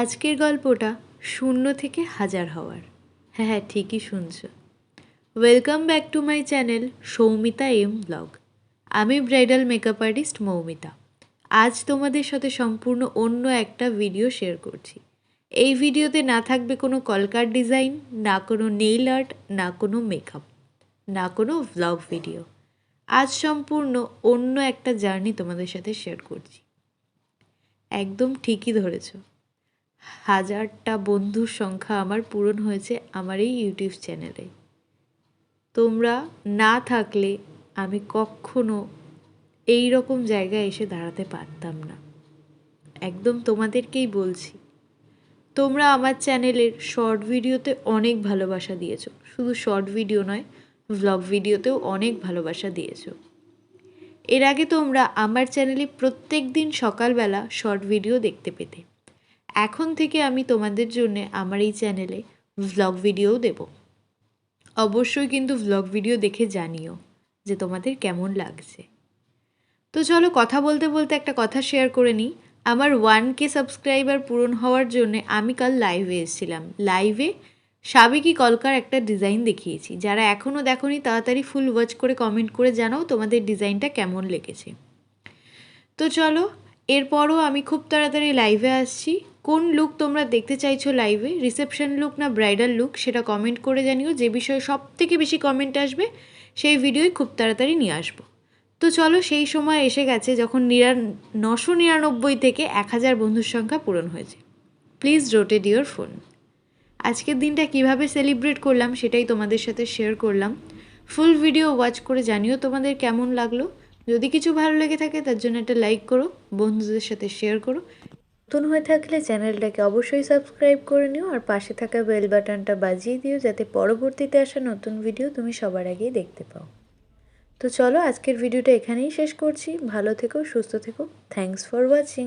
আজকের গল্পটা শূন্য থেকে হাজার হওয়ার। হ্যাঁ, ঠিকই শুনছ। Welcome back to my channel Soumita M blog. আমি ব্রাইডাল মেকআপ আর্টিস্ট মৌমিতা। আজ তোমাদের সাথে সম্পূর্ণ অন্য একটা ভিডিও শেয়ার করছি। এই ভিডিওতে না থাকবে কোনো কলকার ডিজাইন, না কোনো নেইল আর্ট, না কোনো মেকআপ, না কোনো ভ্লগ ভিডিও। আজ সম্পূর্ণ অন্য একটা জার্নি তোমাদের সাথে শেয়ার করছি। একদম ঠিকই ধরেছ, 1000টা বন্ধুর সংখ্যা আমার পূরণ হয়েছে আমার এই ইউটিউব চ্যানেলে। তোমরা না থাকলে আমি কখনো এই রকম জায়গায় এসে দাঁড়াতে পারতাম না। একদম তোমাদেরকেই বলছি, তোমরা আমার চ্যানেলের শর্ট ভিডিওতে অনেক ভালোবাসা দিয়েছো। শুধু শর্ট ভিডিও নয়, ভ্লগ ভিডিওতেও অনেক ভালোবাসা দিয়েছো। এর আগে তোমরা আমার চ্যানেলে প্রত্যেক দিন সকালবেলা শর্ট ভিডিও দেখতে পেতে। এখন থেকে আমি তোমাদের জন্য আমার এই চ্যানেলে ভ্লগ ভিডিওও দেব। অবশ্যই কিন্তু ভ্লগ ভিডিও দেখে জানিও যে তোমাদের কেমন লাগছে। তো চলো, কথা বলতে বলতে একটা কথা শেয়ার করে নিই। আমার 1K সাবস্ক্রাইবার পূরণ হওয়ার জন্য আমি কাল লাইভে এসেছিলাম। লাইভে সাবেকি কলকার একটা ডিজাইন দেখিয়েছি। যারা এখনও দেখোনি তাড়াতাড়ি ফুল ওয়াচ করে কমেন্ট করে জানাও তোমাদের ডিজাইনটা কেমন লেগেছে। তো চলো, এরপরও আমি খুব তাড়াতাড়ি লাইভে আসছি। কোন লুক তোমরা দেখতে চাইছো লাইভে, রিসেপশন লুক না ব্রাইডাল লুক, সেটা কমেন্ট করে জানিও। যে বিষয়ে সব থেকে বেশি কমেন্ট আসবে সেই ভিডিওই খুব তাড়াতাড়ি নিয়ে আসবো। তো চলো, সেই সময় এসে গেছে যখন 999 থেকে 1000 বন্ধুর সংখ্যা পূরণ হয়েছে। Please rotate your phone. আজকের দিনটা কিভাবে সেলিব্রেট করলাম সেটাই তোমাদের সাথে শেয়ার করলাম। ফুল ভিডিও ওয়াচ করে জানিও তোমাদের কেমন লাগলো। যদি কিছু ভালো লেগে থাকে তার জন্য একটা লাইক করো, বন্ধুদের সাথে শেয়ার করো। নতুন হয়ে থাকলে চ্যানেলটাকে অবশ্যই সাবস্ক্রাইব করে নিও আর পাশে থাকা বেল বাটনটা বাজিয়ে দিও, যাতে পরবর্তীতে আসা নতুন ভিডিও তুমি সবার আগেই দেখতে পাও। তো চলো, আজকের ভিডিওটা এখানেই শেষ করছি। ভালো থেকো, সুস্থ থেকো। Thanks for watching.